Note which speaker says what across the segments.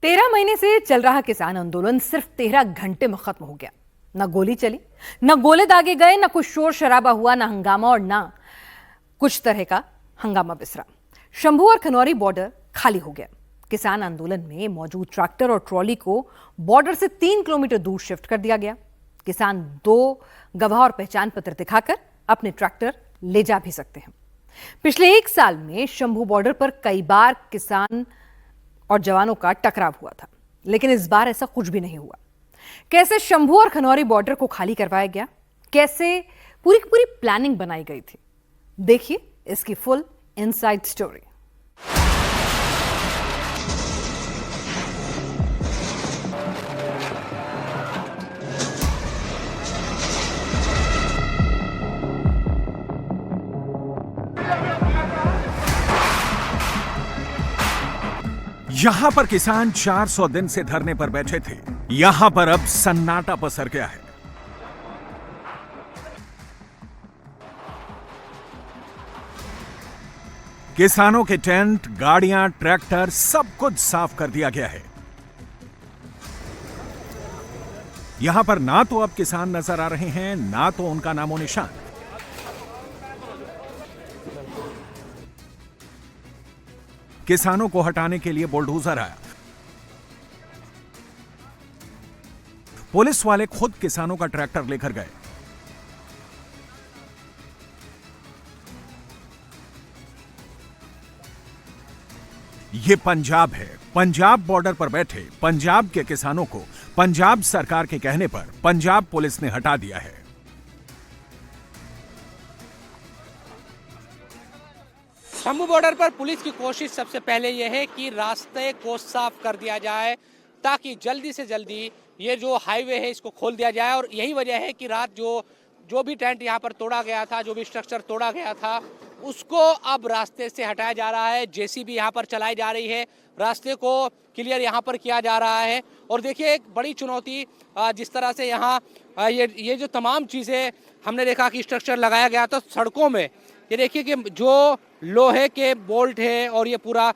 Speaker 1: 13 महीने से चल रहा किसान आंदोलन सिर्फ 13 घंटे में खत्म हो गया। न गोली चली, न गोले दागे गए, न कुछ शोर शराबा हुआ, न हंगामा और न कुछ तरह का हंगामा बिसरा। शंभू और खनौरी बॉर्डर खाली हो गया। किसान आंदोलन में मौजूद ट्रैक्टर और ट्रॉली को बॉर्डर से 3 किलोमीटर दूर शिफ्ट कर दिया गया। किसान 2 गवाह और पहचान पत्र दिखाकर अपने ट्रैक्टर ले जा भी सकते हैं। पिछले 1 साल में शंभू बॉर्डर पर कई बार किसान और जवानों का टकराव हुआ था, लेकिन इस बार ऐसा कुछ भी नहीं हुआ। कैसे शंभू और खनौरी बॉर्डर को खाली करवाया गया, कैसे पूरी की पूरी प्लानिंग बनाई गई थी, देखिए इसकी फुल इनसाइड स्टोरी।
Speaker 2: यहां पर किसान 400 दिन से धरने पर बैठे थे। यहां पर अब सन्नाटा पसर गया है। किसानों के टेंट, गाड़ियां, ट्रैक्टर सब कुछ साफ कर दिया गया है। यहां पर ना तो अब किसान नजर आ रहे हैं, ना तो उनका नामो निशान। किसानों को हटाने के लिए बुलडोजर आया। पुलिस वाले खुद किसानों का ट्रैक्टर लेकर गए। ये पंजाब है। पंजाब बॉर्डर पर बैठे पंजाब के किसानों को पंजाब सरकार के कहने पर पंजाब पुलिस ने हटा दिया है।
Speaker 3: शंभू बॉर्डर पर पुलिस की कोशिश सबसे पहले यह है कि रास्ते को साफ कर दिया जाए, ताकि जल्दी से जल्दी ये जो हाईवे है इसको खोल दिया जाए। और यही वजह है कि रात जो भी टेंट यहाँ पर तोड़ा गया था, जो भी स्ट्रक्चर तोड़ा गया था, उसको अब रास्ते से हटाया जा रहा है। जेसीबी यहाँ पर चलाई जा रही है, रास्ते को क्लियर यहाँ पर किया जा रहा है। और देखिए एक बड़ी चुनौती, जिस तरह से यहाँ ये जो तमाम चीज़ें हमने देखा कि स्ट्रक्चर लगाया गया था सड़कों में, ये देखिए कि जो लोहे के बोल्ट है और ये पूरा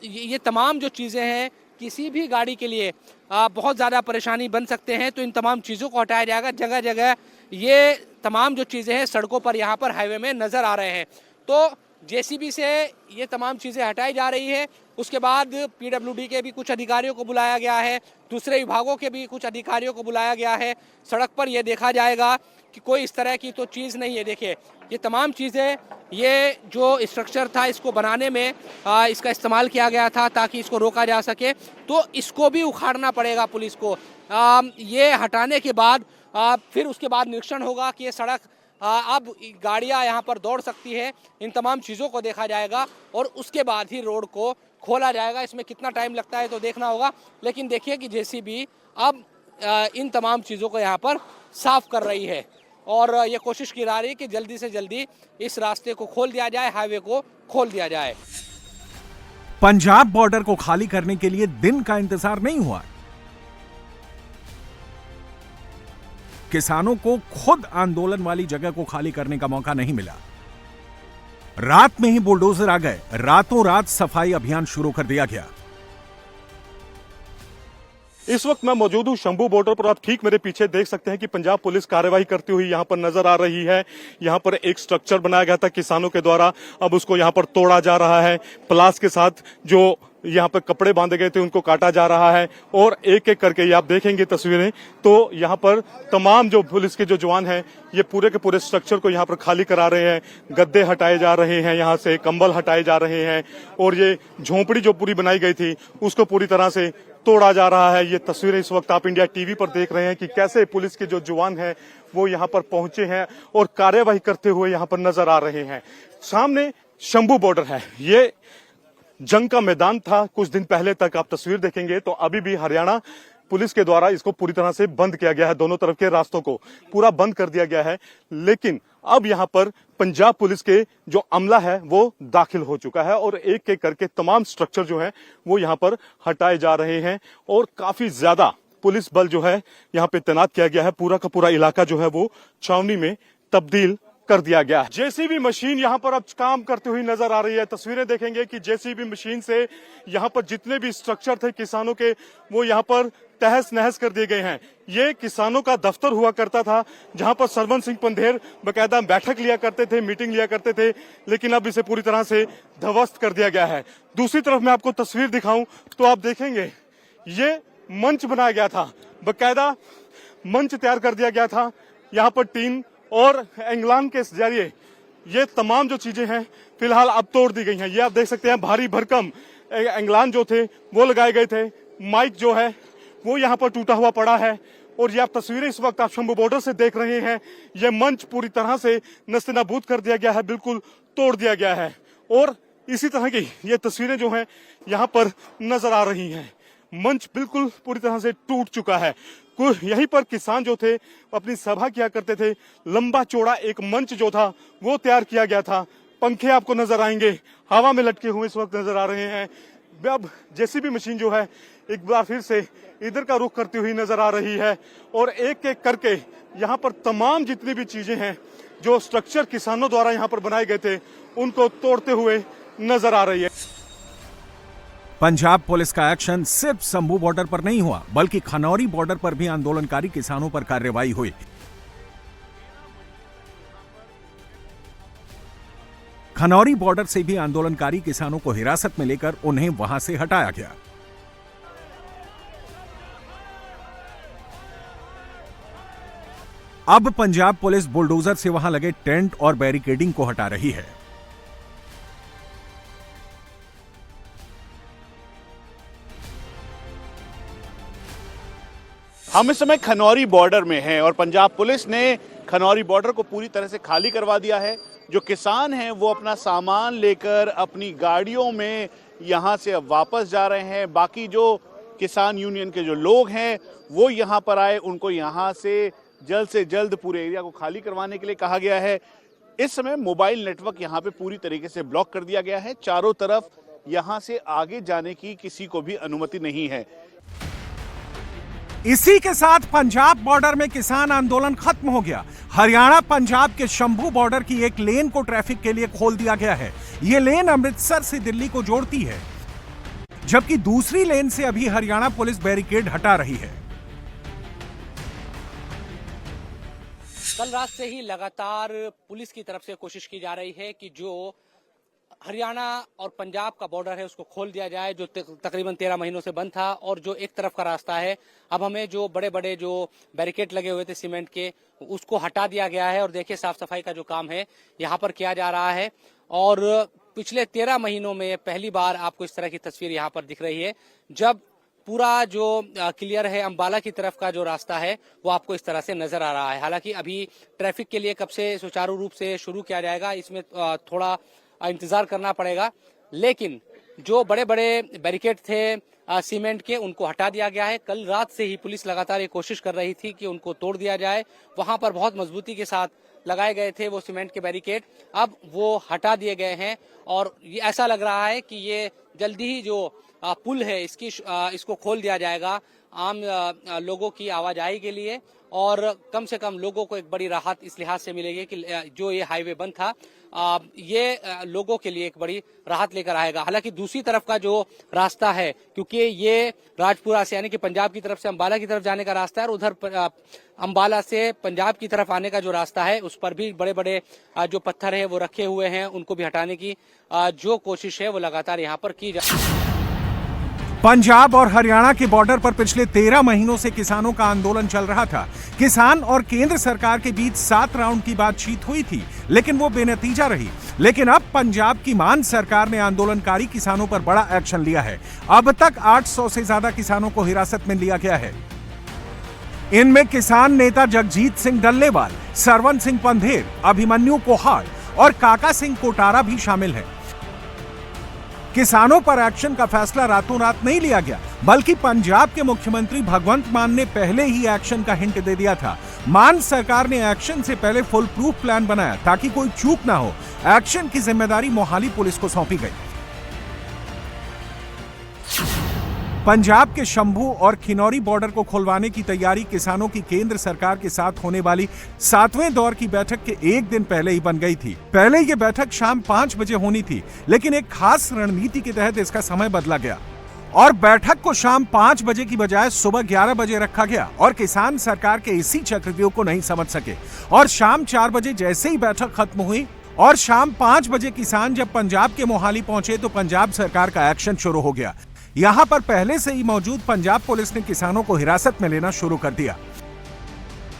Speaker 3: ये तमाम जो चीज़ें हैं किसी भी गाड़ी के लिए बहुत ज़्यादा परेशानी बन सकते हैं। तो इन तमाम चीज़ों को हटाया जाएगा। जगह जगह ये तमाम जो चीज़ें हैं सड़कों पर यहाँ पर हाईवे में नज़र आ रहे हैं। तो जेसीबी से ये तमाम चीज़ें हटाई जा रही है। उसके बाद पीडब्ल्यूडी के भी कुछ अधिकारियों को बुलाया गया है, दूसरे विभागों के भी कुछ अधिकारियों को बुलाया गया है। सड़क पर यह देखा जाएगा कि कोई इस तरह की तो चीज़ नहीं है। देखिए ये तमाम चीज़ें, ये जो स्ट्रक्चर था इसको बनाने में इसका इस्तेमाल किया गया था ताकि इसको रोका जा सके। तो इसको भी उखाड़ना पड़ेगा पुलिस को। ये हटाने के बाद फिर उसके बाद निरीक्षण होगा कि ये सड़क अब गाड़ियां यहाँ पर दौड़ सकती है। इन तमाम चीज़ों को देखा जाएगा और उसके बाद ही रोड को खोला जाएगा। इसमें कितना टाइम लगता है तो देखना होगा। लेकिन देखिए कि जेसीबी अब इन तमाम चीज़ों को यहाँ पर साफ कर रही है और ये कोशिश की जा रही है कि जल्दी से जल्दी इस रास्ते को खोल दिया जाए, हाईवे को खोल दिया जाए।
Speaker 2: पंजाब बॉर्डर को खाली करने के लिए दिन का इंतजार नहीं हुआ। किसानों को खुद आंदोलन वाली जगह को खाली करने का मौका नहीं मिला। रात में ही बुलडोजर आ गए। रातों रात सफाई अभियान शुरू कर दिया गया।
Speaker 4: इस वक्त मैं मौजूद हूं शंभू बॉर्डर पर। आप ठीक मेरे पीछे देख सकते हैं कि पंजाब पुलिस कार्रवाई करती हुई यहां पर नजर आ रही है। यहां पर एक स्ट्रक्चर बनाया गया था किसानों के द्वारा, अब उसको यहां पर तोड़ा जा रहा है। प्लास के साथ जो यहाँ पर कपड़े बांधे गए थे उनको काटा जा रहा है और एक एक करके ये आप देखेंगे तस्वीरें, तो यहाँ पर तमाम जो पुलिस के जो जवान हैं ये पूरे के पूरे स्ट्रक्चर को यहाँ पर खाली करा रहे हैं। गद्दे हटाए जा रहे हैं, यहाँ से कंबल हटाए जा रहे हैं और ये झोंपड़ी जो पूरी बनाई गई थी उसको पूरी तरह से तोड़ा जा रहा है। ये तस्वीरें इस वक्त आप इंडिया टीवी पर देख रहे हैं कि कैसे पुलिस के जो जवान हैं वो यहाँ पर पहुंचे हैं और कार्यवाही करते हुए यहाँ पर नजर आ रहे हैं। सामने शंभू बॉर्डर है, ये जंग का मैदान था कुछ दिन पहले तक। आप तस्वीर देखेंगे तो अभी भी हरियाणा पुलिस के द्वारा इसको पूरी तरह से बंद किया गया है, दोनों तरफ के रास्तों को पूरा बंद कर दिया गया है। लेकिन अब यहाँ पर पंजाब पुलिस के जो अमला है वो दाखिल हो चुका है और एक एक करके तमाम स्ट्रक्चर जो है वो यहाँ पर हटाए जा रहे हैं और काफी ज्यादा पुलिस बल जो है यहाँ पे तैनात किया गया है। पूरा का पूरा इलाका जो है वो छावनी में तब्दील कर दिया गया। जेसीबी मशीन यहां पर अब काम करती हुई नजर आ रही है। तस्वीरें देखेंगे कि जेसीबी मशीन से यहां पर जितने भी स्ट्रक्चर थे किसानों के, वो यहां पर तहस नहस कर दिए गए हैं। ये किसानों का दफ्तर हुआ करता था, जहां पर सरवन सिंह पंधेर बकायदा बैठक लिया करते थे, मीटिंग लिया करते थे, लेकिन अब इसे पूरी तरह से ध्वस्त कर दिया गया है। दूसरी तरफ मैं आपको तस्वीर दिखाऊं तो आप देखेंगे ये मंच बनाया गया था, बकायदा मंच तैयार कर दिया गया था। यहाँ पर टीन और एंगलान के जरिए ये तमाम जो चीजें हैं फिलहाल अब तोड़ दी गई हैं। ये आप देख सकते हैं भारी भरकम एंगलान जो थे वो लगाए गए थे। माइक जो है वो यहाँ पर टूटा हुआ पड़ा है और ये आप तस्वीरें इस वक्त आप शंभू बॉर्डर से देख रहे हैं। ये मंच पूरी तरह से नस्तेनाबूद कर दिया गया है, बिल्कुल तोड़ दिया गया है और इसी तरह की ये तस्वीरें जो हैं यहाँ पर नजर आ रही हैं। मंच बिल्कुल पूरी तरह से टूट चुका है। यहीं पर किसान जो थे अपनी सभा किया करते थे। लंबा चौड़ा एक मंच जो था वो तैयार किया गया था। पंखे आपको नजर आएंगे हवा में लटके हुए इस वक्त नजर आ रहे हैं। अब जेसीबी मशीन जो है एक बार फिर से इधर का रुख करती हुई नजर आ रही है और एक एक करके यहाँ पर तमाम जितनी भी चीजें हैं जो स्ट्रक्चर किसानों द्वारा यहाँ पर बनाए गए थे उनको तोड़ते हुए नजर आ रही है।
Speaker 2: पंजाब पुलिस का एक्शन सिर्फ शंभू बॉर्डर पर नहीं हुआ, बल्कि खनौरी बॉर्डर पर भी आंदोलनकारी किसानों पर कार्रवाई हुई। खनौरी बॉर्डर से भी आंदोलनकारी किसानों को हिरासत में लेकर उन्हें वहां से हटाया गया। अब पंजाब पुलिस बुलडोजर से वहां लगे टेंट और बैरिकेडिंग को हटा रही है।
Speaker 5: हम इस समय खनौरी बॉर्डर में हैं और पंजाब पुलिस ने खनौरी बॉर्डर को पूरी तरह से खाली करवा दिया है। जो किसान हैं वो अपना सामान लेकर अपनी गाड़ियों में यहाँ से अब वापस जा रहे हैं। बाकी जो किसान यूनियन के जो लोग हैं वो यहाँ पर आए, उनको यहाँ से जल्द पूरे एरिया को खाली करवाने के लिए कहा गया है। इस समय मोबाइल नेटवर्क यहाँ पे पूरी तरीके से ब्लॉक कर दिया गया है। चारों तरफ यहाँ से आगे जाने की किसी को भी अनुमति नहीं है।
Speaker 2: इसी के साथ पंजाब बॉर्डर में किसान आंदोलन खत्म हो गया। हरियाणा पंजाब के शंभू बॉर्डर की एक लेन को ट्रैफिक के लिए खोल दिया गया है। यह लेन अमृतसर से दिल्ली को जोड़ती है, जबकि दूसरी लेन से अभी हरियाणा पुलिस बैरिकेड हटा रही है।
Speaker 3: कल रात से ही लगातार पुलिस की तरफ से कोशिश की जा रही है कि जो हरियाणा और पंजाब का बॉर्डर है उसको खोल दिया जाए, जो तकरीबन 13 महीनों से बंद था। और जो एक तरफ का रास्ता है, अब हमें जो बड़े बड़े जो बैरिकेड लगे हुए थे सीमेंट के, उसको हटा दिया गया है। और देखिए साफ सफाई का जो काम है यहाँ पर किया जा रहा है। और पिछले 13 महीनों में पहली बार आपको इस तरह की तस्वीर यहाँ पर दिख रही है, जब पूरा जो क्लियर है अंबाला की तरफ का जो रास्ता है वो आपको इस तरह से नजर आ रहा है। हालांकि अभी ट्रैफिक के लिए कब से सुचारू रूप से शुरू किया जाएगा इसमें थोड़ा इंतजार करना पड़ेगा, लेकिन जो बड़े बड़े बैरिकेड थे सीमेंट के उनको हटा दिया गया है। कल रात से ही पुलिस लगातार ये कोशिश कर रही थी कि उनको तोड़ दिया जाए। वहां पर बहुत मजबूती के साथ लगाए गए थे वो सीमेंट के बैरिकेड, अब वो हटा दिए गए हैं। और ये ऐसा लग रहा है कि ये जल्दी ही जो पुल है इसको खोल दिया जाएगा आम लोगों की आवाजाही के लिए। और कम से कम लोगों को एक बड़ी राहत इस लिहाज से मिलेगी कि जो ये हाईवे बंद था ये लोगों के लिए एक बड़ी राहत लेकर आएगा। हालांकि दूसरी तरफ का जो रास्ता है, क्योंकि ये राजपुरा से यानी कि पंजाब की तरफ से अंबाला की तरफ जाने का रास्ता है, और उधर अंबाला से पंजाब की तरफ आने का जो रास्ता है उस पर भी बड़े बड़े जो पत्थर है वो रखे हुए हैं, उनको भी हटाने की जो कोशिश है वो लगातार यहाँ पर की जा।
Speaker 2: पंजाब और हरियाणा के बॉर्डर पर पिछले 13 महीनों से किसानों का आंदोलन चल रहा था। किसान और केंद्र सरकार के बीच 7 राउंड की बातचीत हुई थी, लेकिन वो बेनतीजा रही। लेकिन अब पंजाब की मान सरकार ने आंदोलनकारी किसानों पर बड़ा एक्शन लिया है। अब तक 800 से ज्यादा किसानों को हिरासत में लिया गया है। इनमें किसान नेता जगजीत सिंह डल्लेवाल, सरवन सिंह पंधेर, अभिमन्यु कोहाड़ और काका सिंह कोटारा भी शामिल हैं। किसानों पर एक्शन का फैसला रातों रात नहीं लिया गया, बल्कि पंजाब के मुख्यमंत्री भगवंत मान ने पहले ही एक्शन का हिंट दे दिया था। मान सरकार ने एक्शन से पहले फुल प्रूफ प्लान बनाया ताकि कोई चूक ना हो। एक्शन की जिम्मेदारी मोहाली पुलिस को सौंपी गई। पंजाब के शंभू और खिनौरी बॉर्डर को खुलवाने की तैयारी किसानों की केंद्र सरकार के साथ होने वाली 7वें दौर की बैठक के एक दिन पहले ही बन गई थी। पहले ये बैठक शाम 5 बजे होनी थी, लेकिन एक खास रणनीति के तहत इसका समय बदला गया और बैठक को शाम 5 बजे की बजाय सुबह 11 बजे रखा गया और किसान सरकार के इसी चक्रव्यूह को नहीं समझ सके और शाम 4 बजे जैसे ही बैठक खत्म हुई और शाम 5 बजे किसान जब पंजाब के मोहाली पहुंचे तो पंजाब सरकार का एक्शन शुरू हो गया। यहां पर पहले से ही मौजूद पंजाब पुलिस ने किसानों को हिरासत में लेना शुरू कर दिया।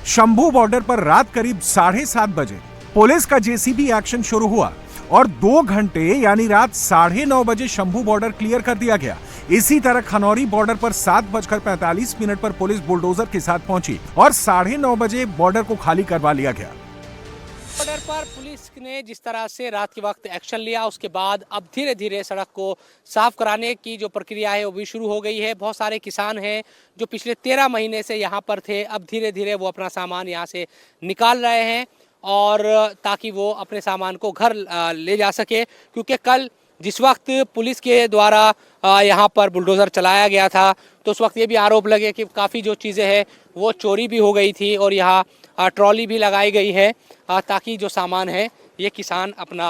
Speaker 2: शंभू बॉर्डर पर रात करीब 7:30 बजे पुलिस का जेसीबी एक्शन शुरू हुआ और 2 घंटे यानी रात 9:30 बजे शंभू बॉर्डर क्लियर कर दिया गया। इसी तरह खनौरी बॉर्डर पर 7:45 पर पुलिस बुलडोजर के साथ पहुंची और 9:30 बजे बॉर्डर को खाली करवा लिया गया।
Speaker 3: बॉर्डर पर पुलिस ने जिस तरह से रात के वक्त एक्शन लिया, उसके बाद अब धीरे धीरे सड़क को साफ कराने की जो प्रक्रिया है वो भी शुरू हो गई है। बहुत सारे किसान हैं जो पिछले 13 महीने से यहाँ पर थे, अब धीरे धीरे वो अपना सामान यहाँ से निकाल रहे हैं और ताकि वो अपने सामान को घर ले जा सके, क्योंकि कल जिस वक्त पुलिस के द्वारा यहाँ पर बुलडोज़र चलाया गया था तो उस वक्त ये भी आरोप लगे कि काफ़ी जो चीज़ें हैं वो चोरी भी हो गई थी और यहाँ ट्रॉली भी लगाई गई है ताकि जो सामान है ये किसान अपना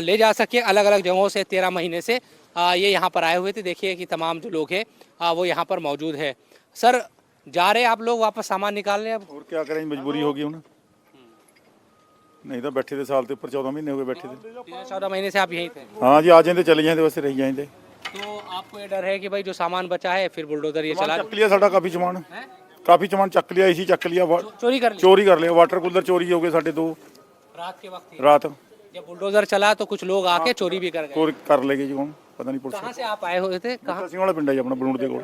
Speaker 3: ले जा सके। अलग अलग जगहों से 13 महीने से ये यहाँ पर आए हुए थे। देखिए कि तमाम जो लोग हैं वो यहाँ पर मौजूद है। सर, जा रहे आप लोग वापस सामान निकालने? अब
Speaker 6: और क्या करें, मजबूरी होगी ना, नहीं तो बैठे थे साल के ऊपर 14 महीने हो गए बैठे थे।
Speaker 3: 14 महीने से आप यहीं थे?
Speaker 6: हाँ जी, आ जाते चले जाते, वैसे रह जाते।
Speaker 3: तो आपको ये डर है कि भाई जो सामान बचा है फिर बुलडोजर ये चला
Speaker 6: चक लिया साडा काफी समान चक लिया, इसी चक लिया,
Speaker 3: चोरी कर
Speaker 6: लिया। वाटर कूलर चोरी हो गए साढ़े 2
Speaker 3: रात के वक्त।
Speaker 6: रात
Speaker 3: जब बुलडोजर चला तो कुछ लोग आके चोरी भी कर गए।
Speaker 6: चोरी कर लेगे जी, कौन पता नहीं।
Speaker 3: कहाँ से आप आए हुए थे? कहाँ?
Speaker 6: सिंह वाला पिंड है जी अपना, बलूड़ के कोल।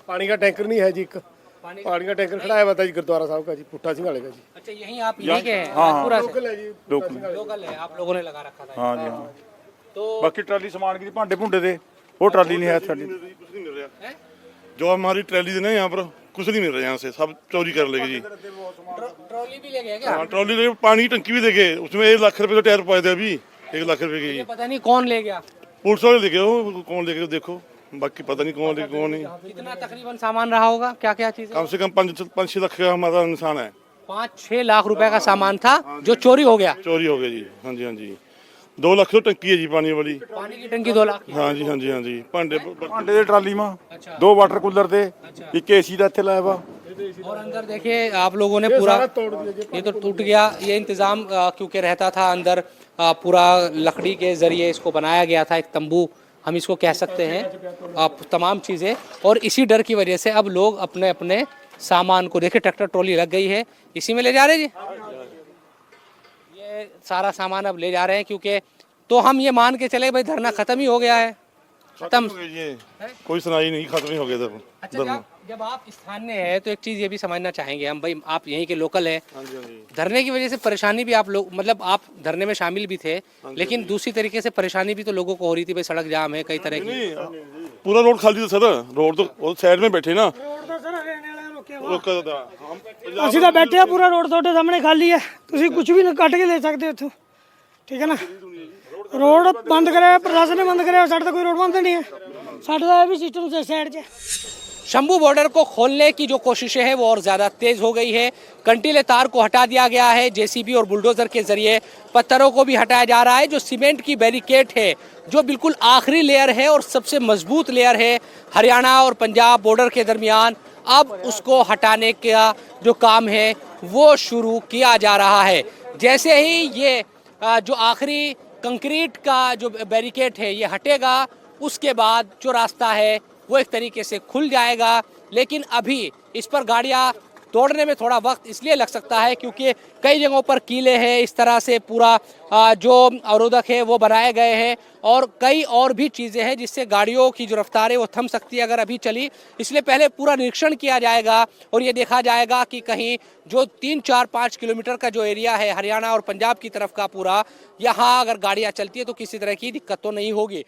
Speaker 7: पानी का टैंकर नहीं है जी, एक पानी का टैंकर खड़ा है जी गुरुद्वारा साहब का जी, पुट्टा सिंह वाले का जी।
Speaker 3: अच्छा, यहीं आप यहीं के हैं?
Speaker 6: हाँ,
Speaker 3: पूरा
Speaker 7: लोकल है जी,
Speaker 3: लोकल है, आप लोगों ने लगा रखा था?
Speaker 6: हाँ जी, हाँ।
Speaker 3: तो
Speaker 6: बाकी ट्राली सामान की भांडे भुंडे थे, वो ट्राली नहीं है साडी।
Speaker 8: जो हमारी ट्रैली है ना, यहाँ पर कुछ नहीं मिल रहा, यहाँ से सब चोरी कर लेंगे जी।
Speaker 3: ट्रॉली भी ले गए क्या?
Speaker 8: हाँ, ट्रॉली ले, पानी की टंकी भी देखे, उसमें 1 लाख रुपए का टायर पाए थे, अभी 1 लाख रुपए की।
Speaker 3: पता नहीं कौन ले गया,
Speaker 8: पुलिस वाले लेके हो, कौन लेके देखो, बाकी पता नहीं कौन लेके कौन नहीं।
Speaker 3: कितना तकरीबन सामान रहा होगा, क्या क्या चीज?
Speaker 8: कम से कम 5-6 लाख का हमारा नुकसान है।
Speaker 3: 5-6 लाख रुपए का सामान था जो चोरी हो गया।
Speaker 8: चोरी हो गया जी। हाँ जी, हाँ जी। 2 लाख की टंकी है जी पानी वाली।
Speaker 3: पानी की टंकी 2 लाख?
Speaker 8: हाँ जी, हाँ जी, हाँ जी। भांडे
Speaker 6: दे ट्राली में 2 वाटर कूलर थे, एक एसी का इत्थे लाया वा।
Speaker 3: और अंदर देखिए आप लोगों ने पूरा, ये तो टूट गया। ये इंतजाम क्योंकि रहता था अंदर, पूरा लकड़ी के जरिए इसको बनाया गया था, एक तंबू हम इसको कह सकते हैं, तमाम चीज़ें। और इसी डर की वजह से अब लोग अपने अपने सामान को, देखिए ट्रैक्टर ट्रॉली लग गई है, इसी में ले जा रहे हैं जी। ये सारा सामान अब ले जा रहे हैं, क्योंकि तो हम ये मान के चले भाई धरना खत्म ही हो गया है। खत्म,
Speaker 8: कोई सुनाई नहीं, खत्म ही हो गया था।
Speaker 3: अच्छा, जब आप स्थानीय है तो एक चीज ये भी समझना चाहेंगे हम, भाई आप यहीं के लोकल हैं, धरने की वजह से परेशानी भी आप लोग, मतलब आप धरने में शामिल भी थे, लेकिन दूसरी तरीके से परेशानी भी तो लोगों को हो रही थी, भाई सड़क जाम है, कई तरह की।
Speaker 8: पूरा रोड खाली था सर, रोड तो साइड में बैठे ना,
Speaker 7: ਅਸੀਂ ਤਾਂ ਬੈਠੇ ਆ, ਪੂਰਾ ਰੋਡ ਤੁਹਾਡੇ ਸਾਹਮਣੇ ਖਾਲੀ ਹੈ, ਤੁਸੀਂ ਕੁਝ ਵੀ ਕੱਢ ਕੇ ਲੈ ਸਕਦੇ ਹੋ ਇੱਥੋਂ, ਠੀਕ ਹੈ ਨਾ। ਰੋਡ ਬੰਦ ਕਰਿਆ ਪ੍ਰਸ਼ਾਸਨ ਨੇ, ਬੰਦ ਕਰਿਆ, ਸਾਡੇ ਤਾਂ ਕੋਈ ਰੋਡ ਬੰਦ ਨਹੀਂ ਹੈ, ਸਾਡੇ ਦਾ ਇਹ ਵੀ ਸਿਸਟਮ ਸਾਈਡ 'ਚ।
Speaker 3: शंभू बॉर्डर को खोलने की जो कोशिशें हैं वो और ज़्यादा तेज़ हो गई है। कंटीले तार को हटा दिया गया है, जेसीबी और बुलडोज़र के ज़रिए पत्थरों को भी हटाया जा रहा है। जो सीमेंट की बैरिकेड है, जो बिल्कुल आखिरी लेयर है और सबसे मजबूत लेयर है हरियाणा और पंजाब बॉर्डर के दरमियान, अब उसको हटाने का जो काम है वो शुरू किया जा रहा है। जैसे ही ये जो आखिरी कंक्रीट का जो बैरिकेड है ये हटेगा, उसके बाद जो रास्ता है वो एक तरीके से खुल जाएगा। लेकिन अभी इस पर गाड़ियाँ तोड़ने में थोड़ा वक्त इसलिए लग सकता है क्योंकि कई जगहों पर कीले हैं, इस तरह से पूरा जो अवरोधक है वो बनाए गए हैं और कई और भी चीज़ें हैं जिससे गाड़ियों की जो रफ्तार है वो थम सकती है अगर अभी चली। इसलिए पहले पूरा निरीक्षण किया जाएगा और ये देखा जाएगा कि कहीं जो 3-4-5 किलोमीटर का जो एरिया है हरियाणा और पंजाब की तरफ का पूरा, यहाँ अगर गाड़ियाँ चलती है तो किसी तरह की दिक्कत तो नहीं होगी।